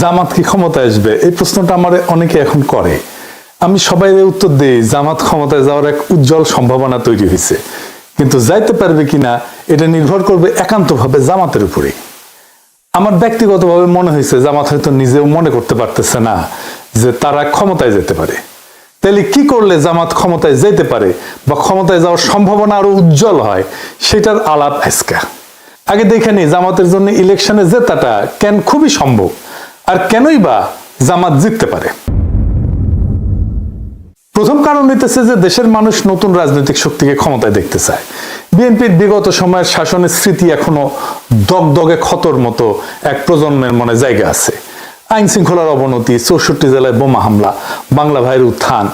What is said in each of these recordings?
জামাত কি ক্ষমতায় আসবে, এই প্রশ্নটা আমার অনেকে এখন করে। আমি সবাই উত্তর দিই, জামাত ক্ষমতায় যাওয়ার এক উজ্জ্বল সম্ভাবনা তৈরি হয়েছে, কিন্তু যাইতে পারবে কিনা এটা নির্ভর করবে একান্তভাবে জামাতের উপরে। আমার ব্যক্তিগতভাবে মনে হয়েছে জামাত হয়তো নিজেও মনে করতে পারতেছে না যে তারা ক্ষমতায় যেতে পারে। তাহলে কি করলে জামাত ক্ষমতায় যেতে পারে বা ক্ষমতায় যাওয়ার সম্ভাবনা আরো উজ্জ্বল হয়, সেটার আলাপ আজকে। আগে দেখে নি জামাতের জন্য ইলেকশনে জেতাটা কেন খুবই সম্ভব, আর কেনই বা জামাত জিততে পারে। প্রথম কারণ হইতেছে যে দেশের মানুষ নতুন রাজনৈতিক শক্তিকে ক্ষমতায় দেখতে চায়। বিএনপির বিগত সময়ের শাসনের স্মৃতি এখনো দগদগে ক্ষতর মতো এক প্রজন্মের মনে জায়গা আছে। আইন শৃঙ্খলার অবনতি, 64 জেলায় বোমা হামলা, বাংলা ভাইয়ের উত্থান,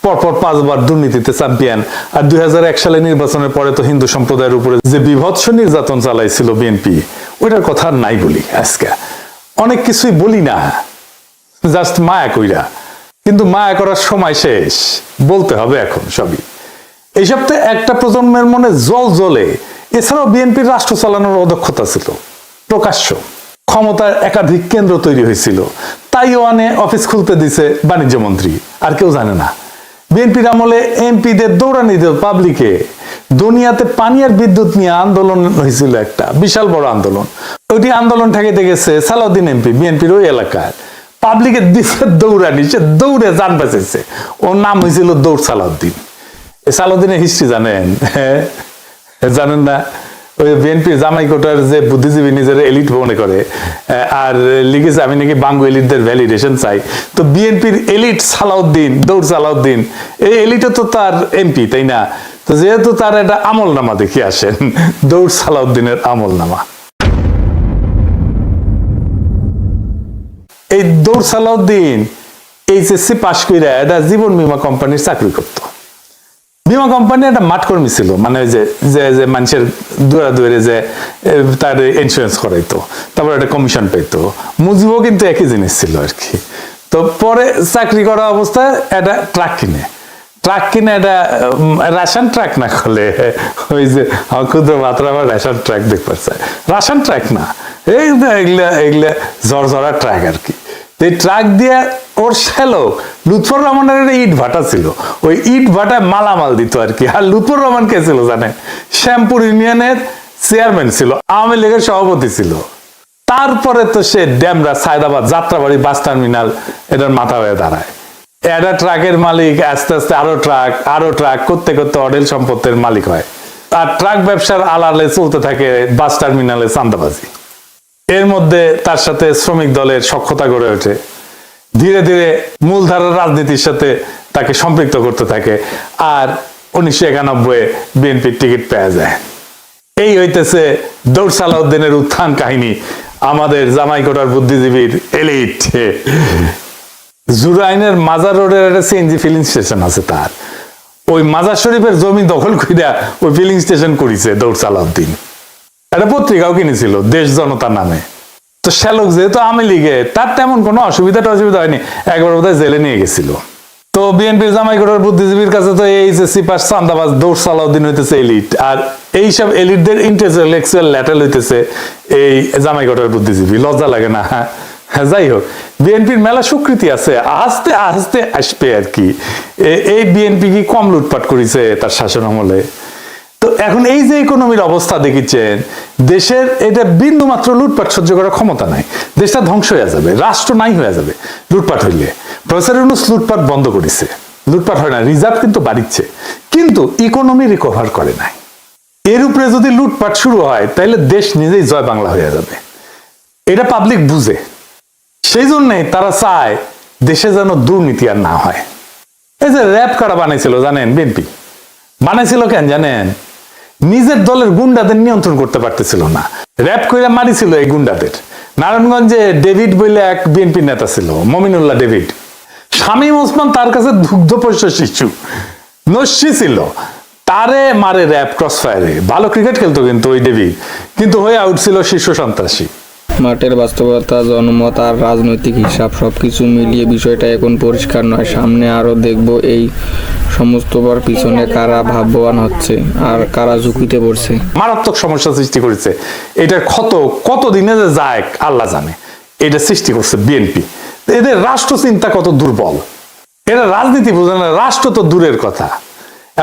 পরপর 5 বার দুর্নীতিতে চ্যাম্পিয়ন, আর 2001 সালে নির্বাচনের পরে তো হিন্দু সম্প্রদায়ের উপরে যে বিভৎস নির্যাতন চালাইছিল বিএনপি, ওইটার কথা নাই বলি। আজকে অনেক কিছুই বলি না, জাস্ট মায়া কইরা, কিন্তু মায়া করার সময় শেষ, বলতে হবে এখন সবই। এই সপ্তাহে একটা প্রজন্মের মনে জল জ্বলে। এছাড়াও বিএনপির রাষ্ট্র চালানোর অদক্ষতা ছিল প্রকাশ্য। ক্ষমতার একাধিক কেন্দ্র তৈরি হয়েছিল, তাইওয়ানে অফিস খুলতে দিছে বাণিজ্য মন্ত্রী, আর কেউ জানে না। বিএনপির আমলে এমপিদের দৌড়ানি দিল পাবলিকে। দুনিয়াতে পানি আর বিদ্যুৎ নিয়ে আন্দোলন হয়েছিল, একটা বিশাল বড় আন্দোলন। ওইটি আন্দোলন ঠেকাইতে গেছে সালাউদ্দিন এমপি, বিএনপির ওই এলাকায়। পাবলিকের দিছে দৌড়ানি, সে দৌড়ে জান বাঁচাইছে। ওর নাম হয়েছিল দৌড় সালাউদ্দিন। এই সালাউদ্দিনের হিস্ট্রি জানেন? জানেন না? ওই বিএনপির জামাই কোটার যে বুদ্ধিজীবী নিজের এলিট মনে করে, আর লিখেছে আমি নাকি বাঙ্গু এলিটদের ভ্যালিডেশন চাই। তো বিএনপির এলিট সালাউদ্দিন, দৌড় সালাউদ্দিন, এই এলিটও তো তার এমপি, তাই না? তো যেহেতু তার একটা আমল নামা দেখে আসেন, দৌড় সালাউদ্দিনের আমল নামা। এই দৌড় সালাউদ্দিন এইচএসসি পাশ কইরা একটা জীবন বীমা কোম্পানির চাকরি করত। বীমা কোম্পানি একটা মাঠ কর্মী ছিল, মানে যে যে মানুষের দূরে যে তার ইন্স্যুরেন্স করাইতো, তারপর একটা কমিশন পেতো। মুজিবও কিন্তু একই জিনিস ছিল আর কি। তো পরে চাকরি করা অবস্থায় একটা ট্রাক কিনে একটা রাশন ট্রাক না করলে, ওই যে ক্ষুদ্র মাত্রা আমার রেশন ট্রাক দেখতে পাচ্ছে, রাশন ট্রাক না, এগুলা ঝরঝরা ট্রাক আর কি। এই ট্রাক দিয়ে ওর শ্যালক লুৎফর রহমানের একটা ইট ভাটা ছিল, ওই ইট ভাটায় মালামাল দিত আর কি। আর লুৎফর রহমান কে ছিল জানেন? শ্যামপুর ইউনিয়নের চেয়ারম্যান ছিল, আওয়ামী লীগের সভাপতি ছিল। তারপরে তো সে ড্যামরা, সায়দাবাদ, যাত্রাবাড়ি বাস টার্মিনাল এটার মাথা হয়ে দাঁড়ায়। একটা ট্রাকের মালিক আস্তে আস্তে আরো ট্রাক করতে করতে অডেল সম্পত্তির মালিক হয়। আর ট্রাক ব্যবসার আড়ালে চলতে থাকে বাস টার্মিনালে চাঁদাবাজি। এর মধ্যে তার সাথে শ্রমিক দলের সখ্যতা গড়ে ওঠে। ধীরে ধীরে মূলধারার রাজনীতির সাথে তাকে সম্পৃক্ত করতে থাকে, আর 1991 বিএনপির টিকিট পাওয়া যায়। এই হইতেছে দৌড় সালাউদ্দিনের উত্থান কাহিনী, আমাদের জামাইকোটার বুদ্ধিজীবীর এলিট। জুরাইনের মাজার রোডের একটা সিএনজি ফিলিং স্টেশন আছে তার, ওই মাজার শরীফের জমি দখল কইরা ওই ফিলিং স্টেশন করেছে দৌড় সালাউদ্দিন। একটা পত্রিকাও কিনেছিল দেশ জনতা নামে। তো শ্যালক যেহেতু আওয়ামী লীগে, তার তেমন কোনো অসুবিধা হয়নি, একবার বোধহয় জেলে নিয়ে গেছিল। তো বিএনপির জামাইকোটার বুদ্ধিজীবীর কাছে তো এইচএসসি পাস চাঁদাবাজ দৌড় সালাউদ্দিন হইতেছে এলিট, আর এইসব এলিটদের ইন্টেলেকচুয়াল ল্যাটেল হইতেছে এই জামাইকোটার বুদ্ধিজীবী। লজ্জা লাগে না? হ্যাঁ, যাই হোক, বিএনপির মেলা স্বীকৃতি আছে, আস্তে আস্তে আসবে আর কি। এই বিএনপি কি কম লুটপাট করেছে তার শাসন আমলে? তো এখন এই যে ইকোনমির অবস্থা দেখিচ্ছেন, দেশের এটা বিন্দু মাত্র লুটপাট সহ্য করার ক্ষমতা নাই। দেশটা ধ্বংস হয়ে যাবে, রাষ্ট্র নাই হয়ে যাবে লুটপাট হইলে। প্রফেসর ইউনূস লুটপাট বন্ধ করেছে, লুটপাট হয় না, রিজার্ভ কিন্তু বাড়িচ্ছে, কিন্তু ইকোনমি রিকভার করে নাই। এর উপরে যদি লুটপাট শুরু হয়, তাহলে দেশ নিজেই জয় বাংলা হয়ে যাবে। এটা পাবলিক বুঝে, সেই জন্যই তারা চায় দেশে যেন দুর্নীতি আর না হয়। এই যে র্যাব কারা বানাইছিল জানেন? বিএনপি বানাইছিল কেন জানেন? নিজের দলের গুন্ডাদের নিয়ন্ত্রণ করতে পারতেছিল না, র্যাব কইরা মারিছিল এই গুন্ডাদের। নারায়ণগঞ্জে ডেভিড বলে এক বিএনপি নেতা ছিল, মমিনুল্লাহ ডেভিড। শামীম ওসমান তার কাছে দুগ্ধপোষ্য শিশু, নস্যি ছিল, তারে মারে র্যাব ক্রসফায়ারে। ভালো ক্রিকেট খেলতো কিন্তু ওই ডেভিড, কিন্তু হয়ে আউট ছিল শীর্ষ সন্ত্রাসী। মাঠের বাস্তবতা, জনমত আর রাজনৈতিক হিসাব সবকিছু মিলিয়ে বিষয়টা এখন পরিষ্কার নয়। সামনে আরো দেখব এই সমস্তবার পিছনে কারা ভাববান হচ্ছে আর কারা ঝুঁকিতে পড়ছে। মারাত্মক সমস্যা সৃষ্টি করেছে। এটার ক্ষত কত দিনে যে যায় আল্লাহ জানে। এটা সৃষ্টি করছে বিএনপি। এদের রাষ্ট্র চিন্তা কত দুর্বল, এরা রাজনীতি বোঝে না, রাষ্ট্র তো দূরের কথা।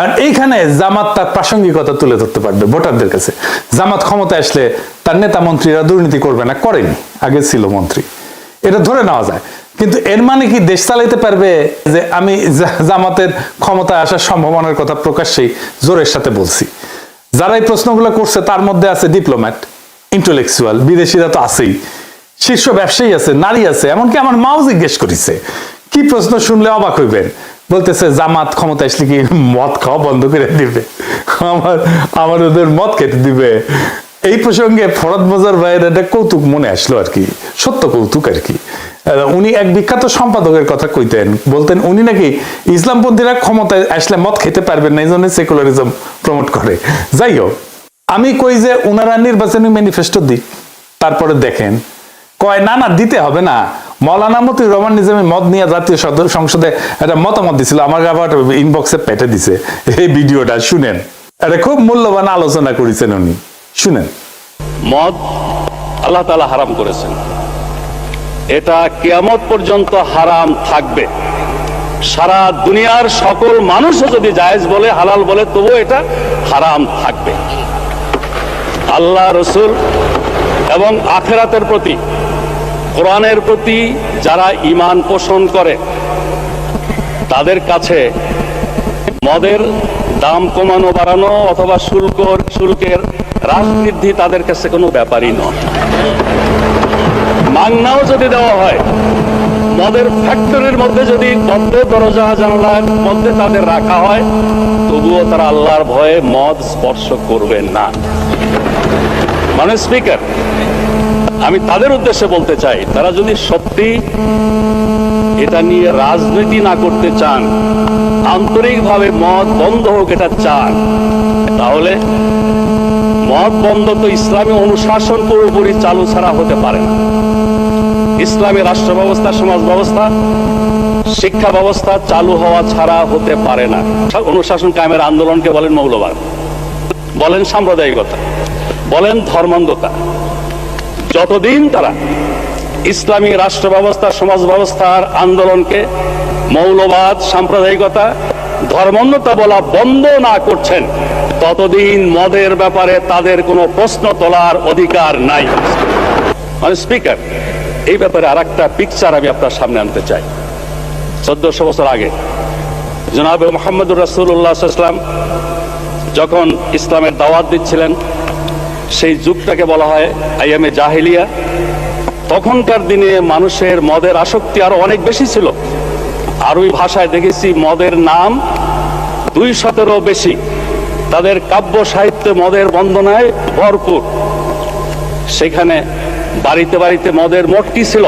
আর এইখানে জামাত তার প্রাসঙ্গিকতা তুলে ধরতে পারবে ভোটারদের কাছে। জামাত ক্ষমতায় আসলে তার নেতা মন্ত্রীরা দুর্নীতি করবে না, করেনি, আগে ছিল মন্ত্রী, এটা ধরে নেওয়া যায়। কিন্তু এর মানে কি দেশ চালাইতে পারবে? যে আমি জামাতের ক্ষমতায় আসার সম্ভাবনার কথা প্রকাশ্যেই জোরের সাথে বলছি। যারা এই প্রশ্নগুলো করছে তার মধ্যে আছে ডিপ্লোম্যাট, ইন্টেলেকচুয়াল, বিদেশিরা তো আছেই, শীর্ষ ব্যবসায়ী আছে, নারী আছে, এমনকি আমার মাও জিজ্ঞেস করেছে। কি প্রশ্ন শুনলে অবাক হইবেন, বলতেছে জামাত ক্ষমতা আসলে কি মদ খাওয়া বন্ধ করে দিবে? আমার ওদের মদ খেতে দিবে। এই প্রসঙ্গে ফরদ মজার ভাইয়ের একটা কৌতুক মনে আসলো আর কি, সত্য কৌতুক আর কি। উনি এক বিখ্যাত সম্পাদকের কথা কইতেন, বলতেন উনি নাকি ইসলামপন্থীরা ক্ষমতায় আসলে মদ খেতে পারবেন না, এই জন্য সেকুলারিজম প্রমোট করে। যাই হোক, আমি কই যে ওনারা নির্বাচনী ম্যানিফেস্টো দিক, তারপরে দেখেন কয় না না দিতে হবে না। মৌলানা মতিউর রহমান নিজামী মদ নিয়ে জাতীয় সংসদে একটা মতামত দিছিল, আমার আবার ইনবক্সে পেটে দিছে এই ভিডিওটা, শুনেন। এটা খুব মূল্যবান আলোচনা করেছেন উনি, শুনেন। মদ আল্লাহ তাআলা হারাম করেছেন, এটা কিয়ামত পর্যন্ত হারাম থাকবে। সারা দুনিয়ার সকল মানুষও যদি জায়েজ বলে, হালাল বলে, তবুও এটা হারাম থাকবে। আল্লাহ, রসুল এবং আখিরাতের প্রতি, কোরআনের প্রতি যারা ঈমান পোষণ করে তাদের কাছে মদের দাম কমানো বাড়ানো অথবা শুল্কের হ্রাস বৃদ্ধি তাদের কাছে কোনো ব্যাপারই নয়। মাংনাও যদি দেওয়া হয়, মদের ফ্যাক্টরির মধ্যে যদি বদ্ধ দরজা জানালার মধ্যে তাদের রাখা হয়, তবুও তারা আল্লাহর ভয়ে মদ স্পর্শ করবেন না। মানে স্পিকার, আমি তাদের উদ্দেশ্যে বলতে চাই, তারা যদি সত্যি এটা নিয়ে রাজনীতি না করতে চান, আন্তরিকভাবে মদ বন্ধ হোক এটা চান, তাহলে মদ বন্ধ তো ইসলামী অনুশাসন পুরোপুরি চালু ছাড়া হতে পারে না। ইসলামী রাষ্ট্র ব্যবস্থা, সমাজ ব্যবস্থা, শিক্ষা ব্যবস্থা চালু হওয়া ছাড়া হতে পারে না। অনুশাসন কায়েমের আন্দোলনকে বলেন মৌলবাদ, বলেন সাম্প্রদায়িকতা, বলেন ধর্মান্ধতা। যতদিন তারা ইসলামী রাষ্ট্র ব্যবস্থা, সমাজ ব্যবস্থার আন্দোলনকে মৌলবাদ, সাম্প্রদায়িকতা, ধর্মান্ধতা বলা বন্ধ না করছেন, ততদিন মদের ব্যাপারে তাদের কোনো প্রশ্ন তোলার অধিকার নাই। মানে স্পিকার, এই ব্যাপারে আর একটা পিকচার আমি আপনার সামনে আনতে চাই। 1400 বছর আগে জনাবে মুহাম্মদুর রাসূলুল্লাহ সাল্লাল্লাহু আলাইহি ওয়াসাল্লাম যখন ইসলামের দাওয়াত দিচ্ছিলেন, সেই যুগটাকে বলা হয় আইয়ামে জাহিলিয়া। তখনকার দিনে মানুষের মদের আসক্তি আরো অনেক বেশি ছিল। আরবি ভাষায় দেখেছি মদের নাম 200-এরও বেশি। তাদের কাব্য সাহিত্যে মদের বন্দনায় ভরপুর। সেখানে বাড়িতে বাড়িতে মদের মটকি ছিল।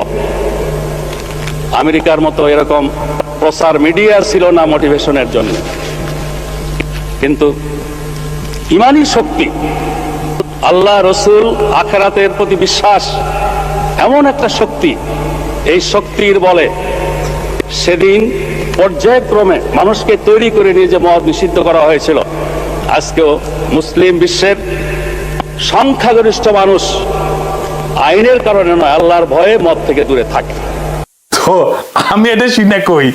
আমেরিকার মতো এরকম প্রচার মিডিয়া ছিল না মোটিভেশনের জন্য, কিন্তু ইমানি শক্তি, আল্লাহ, রসুল, আখিরাতের প্রতি বিশ্বাস এমন একটা শক্তি, এই শক্তির বলে সেদিন পর্যায়ক্রমে মানুষকে তৈরি করে নিয়ে যে মদ নিষিদ্ধ করা হয়েছিল, আজকেও মুসলিম বিশ্বের সংখ্যাগরিষ্ঠ মানুষ আইনের কারণে নয়, আল্লাহর ভয়ে মদ থেকে দূরে থাকে। তো আমি এটা শুনে কই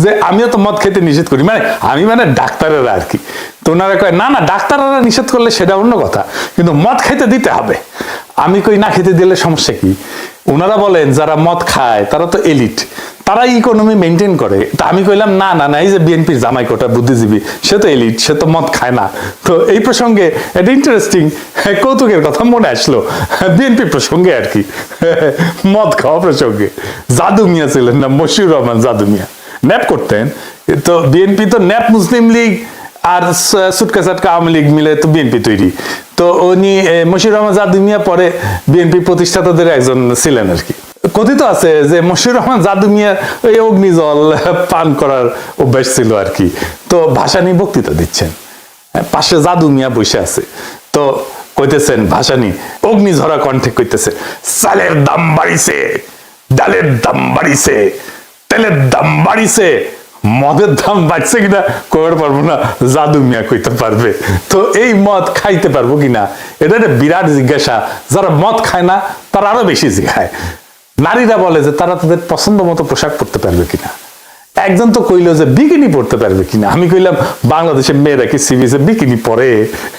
যে আমিও তো মদ খেতে নিষেধ করি, মানে আমি মানে ডাক্তারেরা আর কি। তো ওনারা কয় না না, ডাক্তাররা নিষেধ করলে সেটা অন্য কথা, কিন্তু মদ খেতে দিতে হবে। আমি কই না, খেতে দিলে সমস্যা কি? ওনারা বলেন যারা মদ খায় তারা তো এলিট, তারা ইকোনমি মেনটেন করে। তা আমি কইলাম না না না, এই যে বিএনপির জামাই কোটা বুদ্ধিজীবী, সে তো এলিট, সে তো মদ খায় না। তো এই প্রসঙ্গে একটা ইন্টারেস্টিং কৌতুকের কথা মনে আসলো, বিএনপি প্রসঙ্গে আর কি, মদ খাওয়া প্রসঙ্গে। জাদু মিয়া ছিলেন না, মশিউর রহমান জাদু মিয়া, ন্যাপ করতেন। তো বিএনপি তো ন্যাপ মুসলিম লীগ আর সুটকা সাটকা আওয়ামী লীগ মিলে তো বিএনপি তৈরি। তো উনি মশিউর রহমান জাদু মিয়া পরে বিএনপি প্রতিষ্ঠাতাদের একজন ছিলেন আর কি। কথিত আছে যে মশিউর রহমান জাদু মিয়ার ওই অগ্নিজল পান করার অভ্যাস ছিল আর কি। তো ভাষা নিয়ে বক্তৃতা দিচ্ছেন, পাশে জাদু মিয়া বসে আছে। তো কইতেছেন ভাসানী অগ্নিঝরা কণ্ঠে কইতেছে, চালের দাম বাড়িছে, ডালের দাম বাড়িছে, তেলের দাম বাড়িছে, মদের দাম বাড়ছে কিনা কইতে পারবো না, জাদু মিয়া কইতে পারবে। তো এই মদ খাইতে পারবো কিনা এটা একটা বিরাট জিজ্ঞাসা। যারা মদ খায় না তারা আরো বেশি জিজ্ঞায়। নারীরা বলে যে তারা তাদের পছন্দ মতো পোশাক পরতে পারবে কিনা। একজন তো কইলো যে বিকিনি পরতে পারবে কিনা। আমি কইলাম বাংলাদেশের মেয়েরা কি সিবিএসে বিকিনি পরে?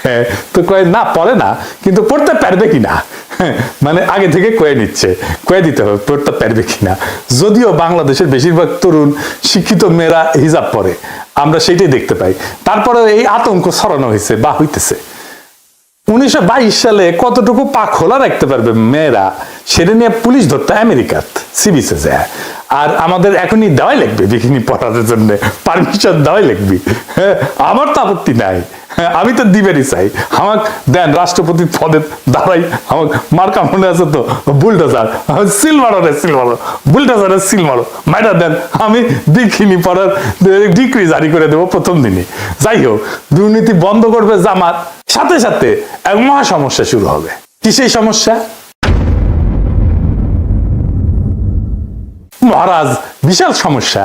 হ্যাঁ, তো কয় না পরে না, কিন্তু পড়তে পারবে কিনা। মানে আগে থেকে কয়ে নিচ্ছে, কয়ে দিতে হবে পড়তে পারবে কিনা। যদিও বাংলাদেশের বেশিরভাগ তরুণ শিক্ষিত মেয়েরা হিজাব পরে, আমরা সেটাই দেখতে পাই। তারপরে এই আতঙ্ক ছড়ানো হয়েছে বা হইতেছে। 1922 সালে কতটুকু পা খোলা রাখতে পারবে মেয়েরা, সেটা নিয়ে পুলিশ ধরতে আমেরিকাত সিবিসে যায়। আর আমাদের এখনই দেওয়াই লাগবে বিকিনি পরার জন্য, পারমিশন দেওয়াই লাগবে। হ্যাঁ, আমার তো আপত্তি নাই, আমি তো দিবেরই চাই। আমার দেন রাষ্ট্রপতির পদে দাঁড়াই, আমার মার্কা মনে আছে তো, বুলডোজার, সিল মারো রে সিল মারো, বুলডোজারের সিল মারো, মাইরা দেন, আমি বিকিনি পরার ডিক্রি জারি করে দেবো প্রথম দিনই। যাই হোক, দুর্নীতি বন্ধ করবে জামাত, সাথে সাথে এক মহা সমস্যা শুরু হবে। কি সেই সমস্যা? মহারাজ, বিশাল সমস্যা।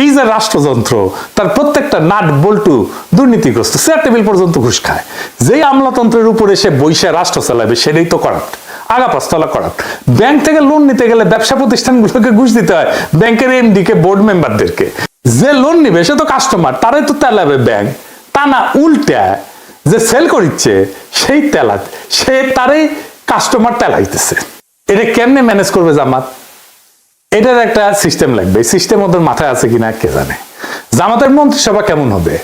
এই যে রাষ্ট্রযন্ত্র, তার প্রত্যেকটা নাট বল্টু দুর্নীতিগ্রস্ত, চেয়ার টেবিল পর্যন্ত ঘুষ খায়। যেই আমলাতন্ত্রের উপরে সে বৈশা রাষ্ট্র চালাবে সেটাই তো করাপ্ট, আগা পাঁচতলা করাপ্ট। ব্যাংক থেকে লোন নিতে গেলে ব্যবসা প্রতিষ্ঠানগুলোকে ঘুষ দিতে হয়, ব্যাংকের এমডি কে, বোর্ড মেম্বারদেরকে। যে লোন নিবে সে তো কাস্টমার, তারাই তো তেলাবে ব্যাংক। তা না, উল্টা যে সেল করিচ্ছে সেই তেলাত, সে তারই কাস্টমার তেলাইতেছে। এটা কেমনে ম্যানেজ করবে জামাত? এটার একটা সিস্টেম লাগবে। সিস্টেম ওদের মাথায় আছে কিনা কে জানে। জামাতের মন্ত্রিসভা কেমন হবে?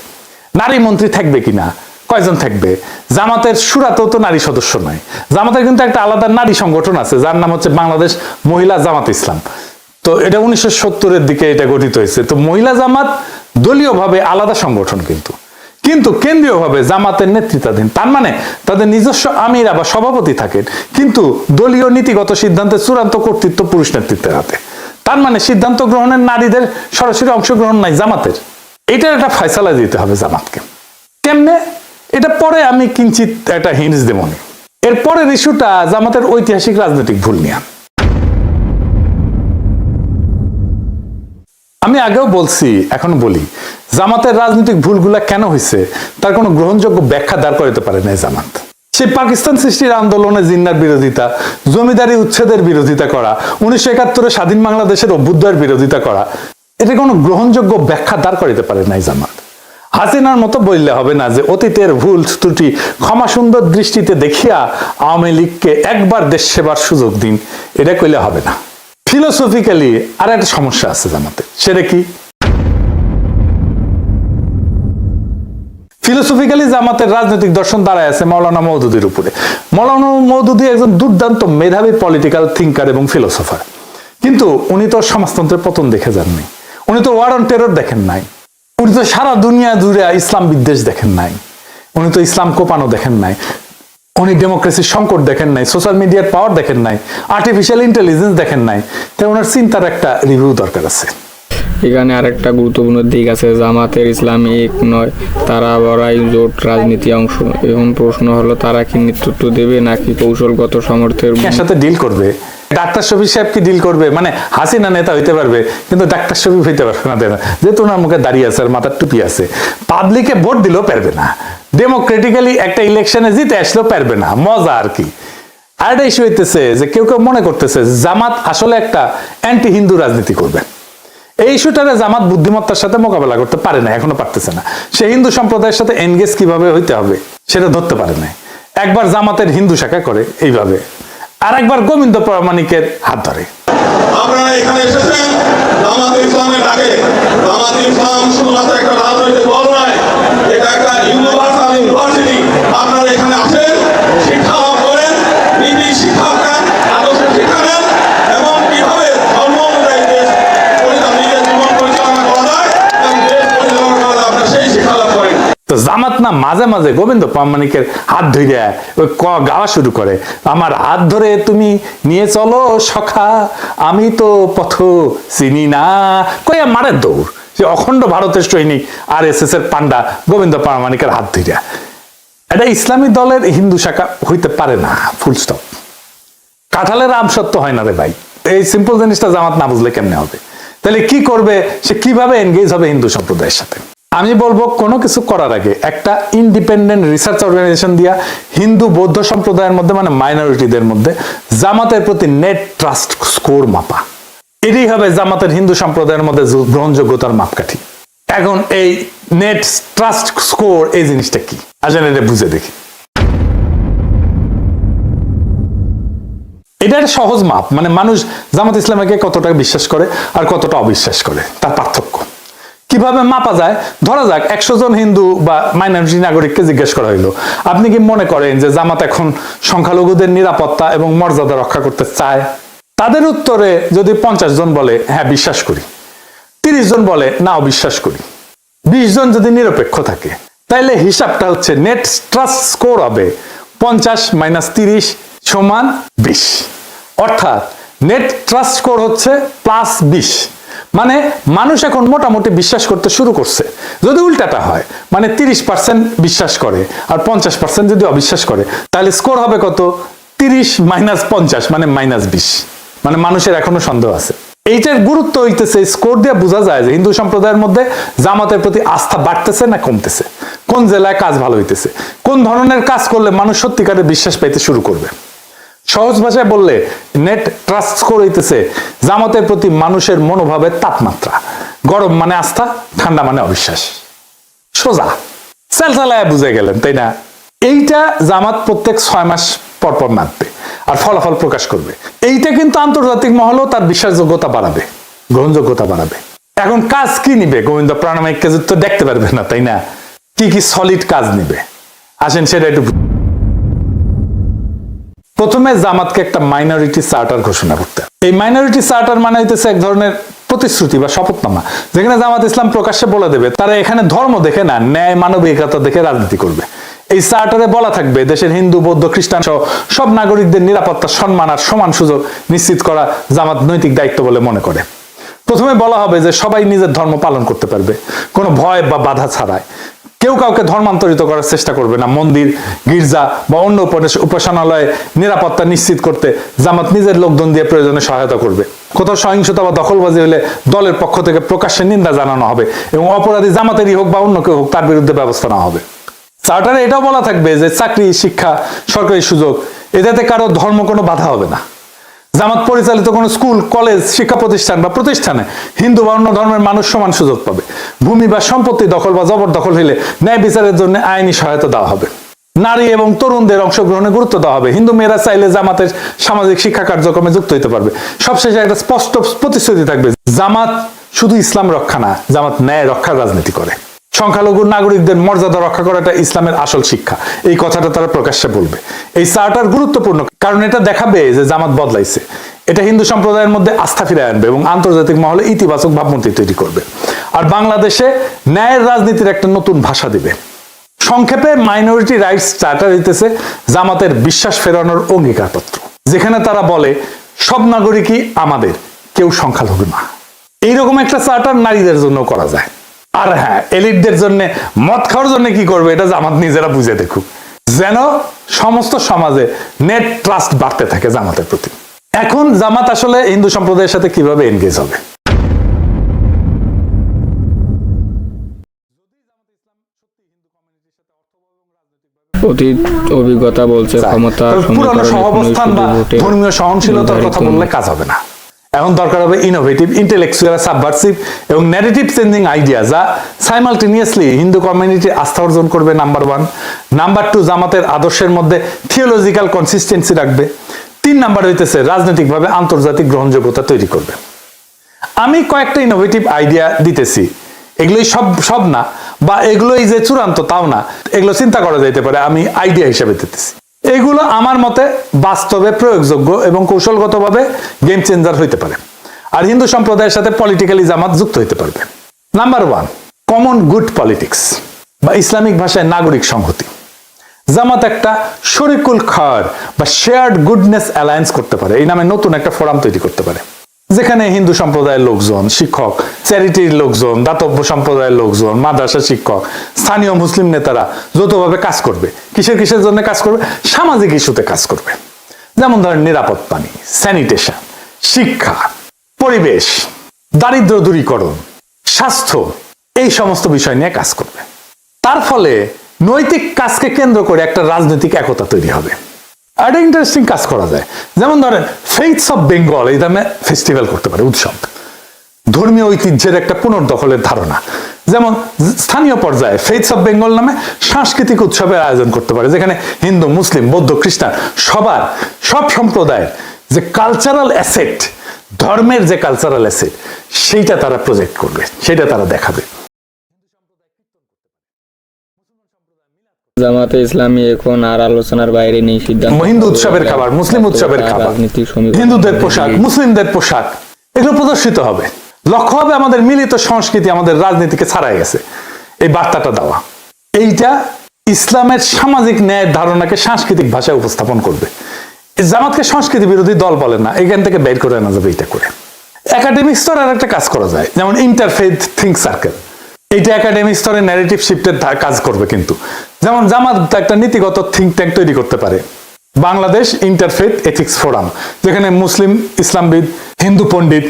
নারী মন্ত্রী থাকবে কিনা? কয়জন থাকবে? জামাতের সুরাতেও তো নারী সদস্য নয়। জামাতের কিন্তু একটা আলাদা নারী সংগঠন আছে, যার নাম হচ্ছে বাংলাদেশ মহিলা জামাত ইসলাম। তো এটা 1970-এর দিকে এটা গঠিত হয়েছে। তো মহিলা জামাত দলীয়ভাবে আলাদা সংগঠন, কিন্তু কেন্দ্রীয়ভাবে জামাতের নেতৃত্বাধীন। তার মানে তাদের নিজস্ব আমিরা বা সভাপতি থাকেন, কিন্তু দলীয় নীতিগত সিদ্ধান্তের চূড়ান্ত কর্তৃত্ব পুরুষ নেতৃত্বের হাতে। তার মানে সিদ্ধান্ত গ্রহণের নারীদের সরাসরি অংশগ্রহণ নাই জামাতের। এটার একটা ফয়সালা দিতে হবে জামাতকে। কেমনে? এটা পরে আমি কিঞ্চিত একটা হিন্টস দেব। এর পরের ইস্যুটা জামাতের ঐতিহাসিক রাজনৈতিক ভুল নিয়ে। আমি আগেও বলছি, এখন বলি, জামাতের রাজনৈতিক ভুলগুলা কেন হয়েছে তার কোনো গ্রহণযোগ্য ব্যাখ্যা দাঁড় করাতে পারে না জামাত। সেই পাকিস্তান সৃষ্টির আন্দোলনে জিন্নার বিরোধিতা, জমিদারি উচ্ছেদের বিরোধিতা করা, 1971-এ স্বাধীন বাংলাদেশের অভ্যুদয়ের বিরোধিতা করা, এটা কোনো গ্রহণযোগ্য ব্যাখ্যা দাঁড় করাতে পারে নাই জামাত। হাসিনার মতো বললে হবে না যে অতীতের ভুল ত্রুটি ক্ষমা সুন্দর দৃষ্টিতে দেখিয়া আওয়ামী লীগকে একবার দেশ সেবার সুযোগ দিন, এটা কইলে হবে না। ফিলোসফিক্যালি আর একটা সমস্যা আছে জামাতের। সেটা কি? ফিলোসফিক্যালি জামাতের রাজনৈতিক দর্শন দাঁড়ায় আছে মাওলানা মওদুদির উপরে। মাওলানা মওদুদি একজন দুর্দান্ত মেধাবী পলিটিক্যাল থিঙ্কার এবং ফিলোসফার, কিন্তু উনি তো সমাজতন্ত্রের পতন দেখে যাননি, উনি তো ওয়ার অন টেরর দেখেন নাই, উনি তো সারা দুনিয়া জুড়ে ইসলাম বিদ্বেষ দেখেন নাই, উনি তো ইসলাম কোপানো দেখেন নাই, উনি ডেমোক্রেসির সংকট দেখেন নাই, সোশ্যাল মিডিয়ার পাওয়ার দেখেন নাই, আর্টিফিশিয়াল ইন্টেলিজেন্স দেখেন নাই। তাই ওনার চিন্তার একটা রিভিউ দরকার আছে। এখানে আরেকটা গুরুত্বপূর্ণ দিক আছে, জামাতের ইসলামী এক নয়, তারা বড়াই জোট রাজনীতি অংশ। এখন প্রশ্ন হলো, তারা কি নেতৃত্ব দেবে নাকি কৌশলগত সামর্থ্যের সাথে ডিল করবে? ডাক্তার শফিক সাহেব কি ডিল করবে? মানে হাসিনা নেতা হইতে পারবে, কিন্তু ডাক্তার শফিক হইতে পারবে না, যেহেতু ওনার মুখে দাঁড়িয়ে আছে আর মাথার টুপি আছে। পাবলিকে ভোট দিলেও পারবে না, ডেমোক্রেটিক্যালি একটা ইলেকশনে জিতে আসলেও পারবে না। মজা আর কি। আর একটা ইস্যু হইতেছে যে কেউ কেউ মনে করতেছে জামাত আসলে একটা অ্যান্টি হিন্দু রাজনীতি করবে। এই ইস্যুটারে জামাত বুদ্ধিমত্তার সাথে মোকাবেলা করতে পারে না, এখনো পারতেছে না। সে হিন্দু সম্প্রদায়ের সাথে এনগেজ কিভাবে হইতে হবে সেটা ধরতে পারে না। একবার জামাতের হিন্দু শাখা করে এইভাবে, আর একবার গোবিন্দ প্রামাণিকের হাত ধরে। আপনারা এখানে এসেছেন জামাত ইসলামের ডাকে। জামাত ইসলাম শুধুমাত্র একটা রাজনৈতিক দল নয়, এটা একটা ইউনিভার্সাল ইউনিভার্সিটি। আপনারা এখানে আসেন, শিক্ষা লাভ করেন, নীতি শিক্ষা দেন, আদর্শ শিক্ষা দেন, এবং কিভাবে ধর্ম অনুযায়ী দেশ নিজের জীবন পরিচালনা করা যায় এবং দেশ পরিচালনা করা যায়, আপনারা সেই শিক্ষা লাভ করেন। তো জামাত না মাঝে মাঝে গোবিন্দ প্রামাণিকের হাত ধরে ওই গাওয়া শুরু করে, আমার হাত ধরে তুমি নিয়ে চলো সখা, আমি তো পথ চিনি না, কইয়া মারে দৌড়। সে অখণ্ড ভারতের সৈনিক RSS এর পান্ডা গোবিন্দ প্রামাণিকের হাত ধরে। এটা ইসলামী দলের হিন্দু শাখা হইতে পারে না, ফুল স্টপ। কাঁঠালের আম সত্য হয় না রে ভাই। এই সিম্পল জিনিসটা জামাত না বুঝলে কেমনে হবে? তাহলে কি করবে? সে কিভাবে এনগেজ হবে হিন্দু সম্প্রদায়ের সাথে? আমি বলবো কোনো কিছু করার আগে একটা ইন্ডিপেন্ডেন্ট রিসার্চ অর্গানাইজেশন দিয়া হিন্দু বৌদ্ধ সম্প্রদায়ের মধ্যে মানে মাইনরিটিদের মধ্যে জামাতের প্রতি নেট ট্রাস্ট স্কোর মাপা, এটাই হবে জামাতের হিন্দু সম্প্রদায়ের মধ্যে গ্রহণযোগ্যতার মাপকাঠি। এখন এই নেট ট্রাস্ট স্কোর এই জিনিসটা কি আসেন এটা বুঝে দেখি। এটা একটা সহজ মাপ, মানে মানুষ জামাত ইসলামকে কতটা বিশ্বাস করে আর কতটা অবিশ্বাস করে তার পার্থক্য কিভাবে মাপা যায়। ধরা যাক 100 জন হিন্দু বা মাইনরিটি নাগরিককে জিজ্ঞেস করা হইলো, আপনি কি মনে করেন যে জামাত এখন সংখ্যালঘুদের নিরাপত্তা এবং মর্যাদা রক্ষা করতে চায়? তাদের উত্তরে যদি 50 জন বলে হ্যাঁ বিশ্বাস করি, 30 জন বলে না অবিশ্বাস করি, 20 জন যদি নিরপেক্ষ থাকে, তাইলে হিসাবটা হচ্ছে নেট ট্রাস্ট স্কোর হবে 50 - 30 = 20, অর্থাৎ নেট ট্রাস্ট স্কোর হচ্ছে +20। মানে মানুষ এখন মোটামুটি বিশ্বাস করতে শুরু করছে। যদি উল্টাটা হয় মানে 30% বিশ্বাস করে আর 50% যদি অবিশ্বাস করে, তাহলে স্কোর হবে কত? 30 - 50 মানে -20, মানে মানুষের এখনো সন্দেহ আছে। এইটার গুরুত্ব হইতেছে স্কোর দিয়ে বোঝা যায় যে হিন্দু সম্প্রদায়ের মধ্যে জামাতের প্রতি আস্থা বাড়তেছে না কমতেছে, কোন জেলায় কাজ ভালো হইতেছে, কোন ধরনের কাজ করলে মানুষ সত্যিকারের বিশ্বাস পাইতে শুরু করবে। সহজ ভাষায় বললে নেট ট্রাস্ট স্কোর হইতেছে জামাতের প্রতি মানুষের মনোভাবের তাপমাত্রা। গরম মানে আস্থা, ঠান্ডা মানে অবিশ্বাস। সোজা চালায় বুঝে গেলেন, তাই না? এইটা জামাত প্রত্যেক 6 মাস পর পর মাপবে আর ফলাফল প্রকাশ করবে। এইটা কিন্তু আন্তর্জাতিক মহলেও তার বিশ্বাসযোগ্যতা বাড়াবে, গ্রহণযোগ্যতা বাড়াবে। এখন কাজ কি নিবে? গোবিন্দ প্রাণামায়িক তো দেখতে পারবে না, তাই না? কি কি সলিড কাজ নিবে আসেন সেটা একটু। প্রথমে জামাতকে একটা মাইনরিটি চার্টার ঘোষণা করতে। এই মাইনরিটি চার্টার মানে হইতেছে এক ধরনের প্রতিশ্রুতি বা শপথনামা, যেখানে জামাত ইসলাম প্রকাশ্যে বলে দেবে তারা এখানে ধর্ম দেখে না, ন্যায় মানবিকতা দেখে রাজনীতি করবে। এই চার্টারে বলা থাকবে দেশের হিন্দু বৌদ্ধ খ্রিস্টান সহ সব নাগরিকদের নিরাপত্তা, সম্মান আর সমান সুযোগ নিশ্চিত করা জামাত নৈতিক দায়িত্ব বলে মনে করে। প্রথমে বলা হবে যে সবাই নিজের ধর্ম পালন করতে পারবে কোনো ভয় বা বাধা ছাড়াই। কেউ কাউকে ধর্মান্তরিত করার চেষ্টা করবে না। মন্দির, গির্জা বা অন্য উপাসনালয়ে নিরাপত্তা নিশ্চিত করতে জামাত নিজের লোকজন দিয়ে প্রয়োজনে সহায়তা করবে। কোথাও সহিংসতা বা দখলবাজি হলে দলের পক্ষ থেকে প্রকাশ্যে নিন্দা জানানো হবে এবং অপরাধী জামাতেরই হোক বা অন্য কেউ হোক তার বিরুদ্ধে ব্যবস্থা নেওয়া হবে। চার্টারে এটাও বলা থাকবে যে চাকরি, শিক্ষা, সরকারি সুযোগ এটাতে কারো ধর্ম কোনো বাধা হবে না। জামাত পরিচালিত কোনো স্কুল, কলেজ, শিক্ষা প্রতিষ্ঠান বা প্রতিষ্ঠানে হিন্দু বা অন্য ধর্মের মানুষ সমান সুযোগ পাবে। ভূমি বা সম্পত্তি দখল বা জবরদখল হলে ন্যায় বিচারের জন্য আইনি সহায়তা দেওয়া হবে। নারী এবং তরুণদের অংশগ্রহণে গুরুত্ব দেওয়া হবে। হিন্দু মেয়েরা চাইলে জামাতের সামাজিক শিক্ষা কার্যক্রমে যুক্ত হতে পারবে। সবশেষে একটা স্পষ্ট প্রতিশ্রুতি থাকবে, জামাত শুধু ইসলাম রক্ষা না, জামাত ন্যায় রক্ষার রাজনীতি করে। সংখ্যালঘু নাগরিকদের মর্যাদা রক্ষা করাটা ইসলামের আসল শিক্ষা, এই কথাটা তারা প্রকাশ্যে বলবে। এই চার্টার গুরুত্বপূর্ণ কারণ এটা দেখাবে যে জামাত বদলাইছে। এটা হিন্দু সম্প্রদায়ের মধ্যে আস্থা ফিরিয়ে আনবে এবং আন্তর্জাতিক মহলে ইতিবাচক ভাবমূর্তি তৈরি করবে। আর বাংলাদেশে ন্যায়ের রাজনীতির একটা নতুন ভাষা দিবে। সংক্ষেপে মাইনরিটি রাইটস চার্টার হইতেছে জামাতের বিশ্বাস ফেরানোর অঙ্গীকারপত্র, যেখানে তারা বলে সব নাগরিকই আমাদের, কেউ সংখ্যালঘু না। এইরকম একটা চার্টার নারীদের জন্য করা যায়। আর হ্যাঁ, এলিটদের জন্য মদ খাওয়ার জন্য কি করবে এটা জামাত নিজেরা বুঝে দেখুক, যেন সমস্ত সমাজে নেট ট্রাস্ট বাড়তে থাকে জামাতের প্রতি। এখন জামাত আসলে হিন্দু সম্প্রদায়ের সাথে কিভাবে এনগেজ হবে? অতীত অভিজ্ঞতা বলছে ক্ষমতা পুরনো সহাবস্থান বা ধর্মীয় সহনশীলতার কথা বললে কাজ হবে না। এখন দরকার হবে ইনোভেটিভ, ইন্টেলেকচুয়াল, সাবভার্সিভ এবং ন্যারেটিভ চেঞ্জিং আইডিয়া, যা সাইমালটেনিয়াসলি হিন্দু কমিউনিটির আস্থা অর্জন করবে। নাম্বার 1। নাম্বার 2, জামাতের আদর্শের মধ্যে থিওলজিক্যাল কনসিস্টেন্সি রাখবে। 3 নাম্বার হইতেছে রাজনৈতিকভাবে আন্তর্জাতিক গ্রহণযোগ্যতা তৈরি করবে। আমি কয়েকটা ইনোভেটিভ আইডিয়া দিতেছি, এগুলোই সব না বা এগুলোই যে চূড়ান্ত তাও না, এগুলো চিন্তা করা যাইতে পারে, আমি আইডিয়া হিসেবে দিতেছি। এগুলো আমার মতে বাস্তবে প্রয়োগযোগ্য এবং কৌশলগতভাবে গেম চেঞ্জার হইতে পারে, আর হিন্দু সম্প্রদায়ের সাথে পলিটিক্যালি জামাত যুক্ত হইতে পারবে। নাম্বার 1, কমন গুড পলিটিক্স বা ইসলামিক ভাষায় নাগরিক সংহতি। জামাত একটা শরিকুল খার বা শেয়ার্ড গুডনেস অ্যালায়েন্স করতে পারে। এই নামে নতুন একটা ফোরাম তৈরি করতে পারে, যেখানে হিন্দু সম্প্রদায়ের লোকজন, শিক্ষক, চ্যারিটির লোকজন, দাতব্য সম্প্রদায়ের লোকজন, মাদ্রাসা শিক্ষক, স্থানীয় মুসলিম নেতারা যৌথভাবে কাজ করবে। কিসের জন্য কাজ করবে? সামাজিক ইস্যুতে কাজ করবে। যেমন ধরেন নিরাপদ পানি, স্যানিটেশন, শিক্ষা, পরিবেশ, দারিদ্র দূরীকরণ, স্বাস্থ্য, এই সমস্ত বিষয় নিয়ে কাজ করবে। তার ফলে নৈতিক কাজকে কেন্দ্র করে একটা রাজনৈতিক একতা তৈরি হবে। একটা ইন্টারেস্টিং কাজ করা যায়, যেমন ধরেন ফেইথস অফ বেঙ্গল এই নামে ফেস্টিভ্যাল করতে পারে, উৎসব, ধর্মীয় ঐতিহ্যের একটা পুনর্দখলের ধারণা। যেমন স্থানীয় পর্যায়ে ফেইথস অফ বেঙ্গল নামে সাংস্কৃতিক উৎসবের আয়োজন করতে পারে, যেখানে হিন্দু, মুসলিম, বৌদ্ধ, খ্রিস্টান সব সম্প্রদায়ের যে কালচারাল অ্যাসেট, ধর্মের যে কালচারাল অ্যাসেট, সেইটা তারা প্রজেক্ট করবে, সেটা তারা দেখাবে। জামাতে ইসলামী এখন আর আলোচনার বাইরে নেই, সিদ্ধান্ত হিন্দু উৎসবের খাবার, মুসলিম উৎসবের খাবার, রাজনীতির সমীকরণ, হিন্দুদের পোশাক, মুসলিমদের পোশাক, এগুলো প্রদর্শিত হবে। লক্ষ্য হবে আমাদের মিলিত সংস্কৃতি আমাদের রাজনীতিকে ছাড়াই গেছে, এই বার্তাটা দেওয়া। এইটা ইসলামের সামাজিক ন্যায়ের ধারণাকে সাংস্কৃতিক ভাষায় উপস্থাপন করবে। জামাতকে সংস্কৃতি বিরোধী দল বলে না, এখান থেকে বের করে আনা যাবে এইটা করে। একাডেমিক স্তরে আর একটা কাজ করা যায়, যেমন ইন্টারফেথ থিঙ্ক সার্কেল। এইটা একাডেমিক স্তরে ন্যারেটিভ শিফটের কাজ করবে। কিন্তু যেমন জামাত একটা নীতিগত থিঙ্ক ট্যাঙ্ক তৈরি করতে পারে, বাংলাদেশ ইন্টারফেথ এথিক্স ফোরাম, যেখানে মুসলিম, ইসলামবিদ, হিন্দু পণ্ডিত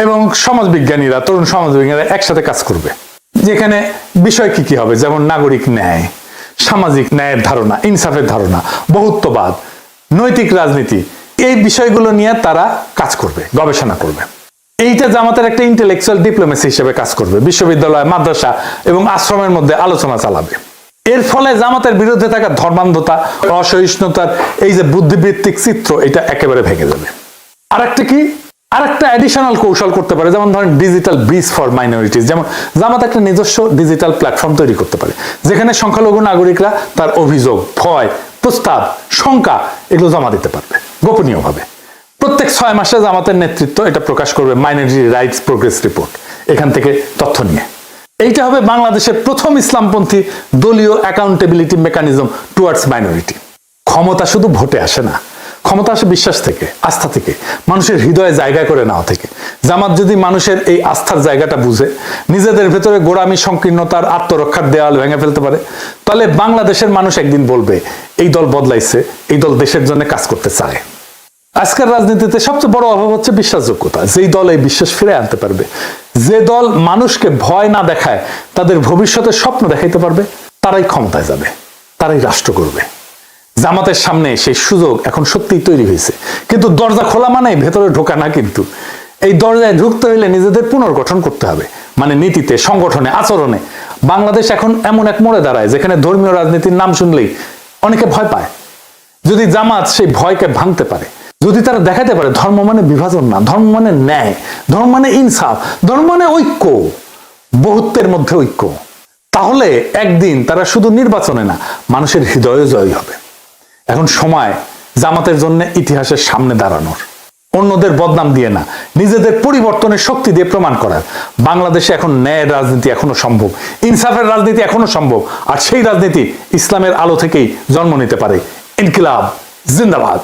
এবং সমাজবিজ্ঞানীরা, তরুণ সমাজবিজ্ঞানীরা একসাথে কাজ করবে। যেখানে বিষয় কি কি হবে, যেমন নাগরিক ন্যায়, সামাজিক ন্যায়ের ধারণা, ইনসাফের ধারণা, বহুত্ববাদ, নৈতিক রাজনীতি, এই বিষয়গুলো নিয়ে তারা কাজ করবে, গবেষণা করবে। এইটা জামাতের একটা ইন্টেলেকচুয়াল ডিপ্লোমেসি হিসেবে কাজ করবে। বিশ্ববিদ্যালয়, মাদ্রাসা এবং আশ্রমের মধ্যে আলোচনা চালাবে। এর ফলে জামাতের বিরুদ্ধে থাকা ধর্মান্ধতা, অসহিষ্ণুতার এই যে বুদ্ধিবৃত্তিক চিত্র, এটা একেবারে ভেঙে যাবে। আরেকটা অ্যাডিশনাল কৌশল করতে পারে, যেমন ধরেন ডিজিটাল ব্রিজ ফর মাইনরিটিস। যেমন জামাত একটা নিজস্ব ডিজিটাল প্ল্যাটফর্ম তৈরি করতে পারে, যেখানে সংখ্যালঘু নাগরিকরা তার অভিযোগ, ভয়, প্রস্তাব, শঙ্কা এগুলো জমা দিতে পারবে গোপনীয়ভাবে। প্রত্যেক 6 মাসে জামাতের নেতৃত্ব এটা প্রকাশ করবে মাইনরিটি রাইটস প্রোগ্রেস রিপোর্ট, এখান থেকে তথ্য নিয়ে। এইটা হবে বাংলাদেশের প্রথম ইসলামপন্থী দলীয় অ্যাকাউন্টেবিলিটি মেকানিজম টুয়ার্ডস মাইনরিটি। ক্ষমতা শুধু ভোটে আসে না, ক্ষমতা আসে বিশ্বাস থেকে, আস্থা থেকে, মানুষের হৃদয়ে জায়গা করে নেওয়া থেকে। জামাত যদি মানুষের এই আস্থার জায়গাটা বুঝে নিজেদের ভেতরে গোড়ামি, সংকীর্ণতার, আত্মরক্ষার দেওয়াল ভেঙে ফেলতে পারে, তাহলে বাংলাদেশের মানুষ একদিন বলবে এই দল বদলাইছে, এই দল দেশের জন্য কাজ করতে চায়। আজকের রাজনীতিতে সবচেয়ে বড় অভাব হচ্ছে বিশ্বাসযোগ্যতা। যেই দল এই বিশ্বাস ফিরে আনতে পারবে, যে দল মানুষকে ভয় না দেখায়, তাদের ভবিষ্যতের স্বপ্ন দেখাইতে পারবে, তারাই ক্ষমতায় যাবে, তারাই রাষ্ট্র করবে। জামাতের সামনে সেই সুযোগ এখন সত্যিই তৈরি হয়েছে, কিন্তু দরজা খোলা মানে ভেতরে ঢোকা না। কিন্তু এই দরজায় ঢুকতে হইলে নিজেদের পুনর্গঠন করতে হবে, মানে নীতিতে, সংগঠনে, আচরণে। বাংলাদেশ এখন এমন এক মোড়ে দাঁড়ায় যেখানে ধর্মীয় রাজনীতির নাম শুনলেই অনেকে ভয় পায়। যদি জামাত সেই ভয়কে ভাঙতে পারে, যদি তারা দেখাতে পারে ধর্ম মানে বিভাজন না, ধর্ম মানে ন্যায়, ধর্ম মানে ইনসাফ, ধর্ম মানে ঐক্য, বহুত্বের মধ্যে ঐক্য, তাহলে একদিন তারা শুধু নির্বাচনে না, মানুষের হৃদয়ে জয়ী হবে। এখন সময় জামাতের জন্য ইতিহাসের সামনে দাঁড়ানোর, অন্যদের বদনাম দিয়ে না, নিজেদের পরিবর্তনের শক্তি দিয়ে প্রমাণ করার। বাংলাদেশে এখন ন্যায়ের রাজনীতি এখনো সম্ভব, ইনসাফের রাজনীতি এখনো সম্ভব, আর সেই রাজনীতি ইসলামের আলো থেকেই জন্ম নিতে পারে। ইনকিলাব জিন্দাবাদ।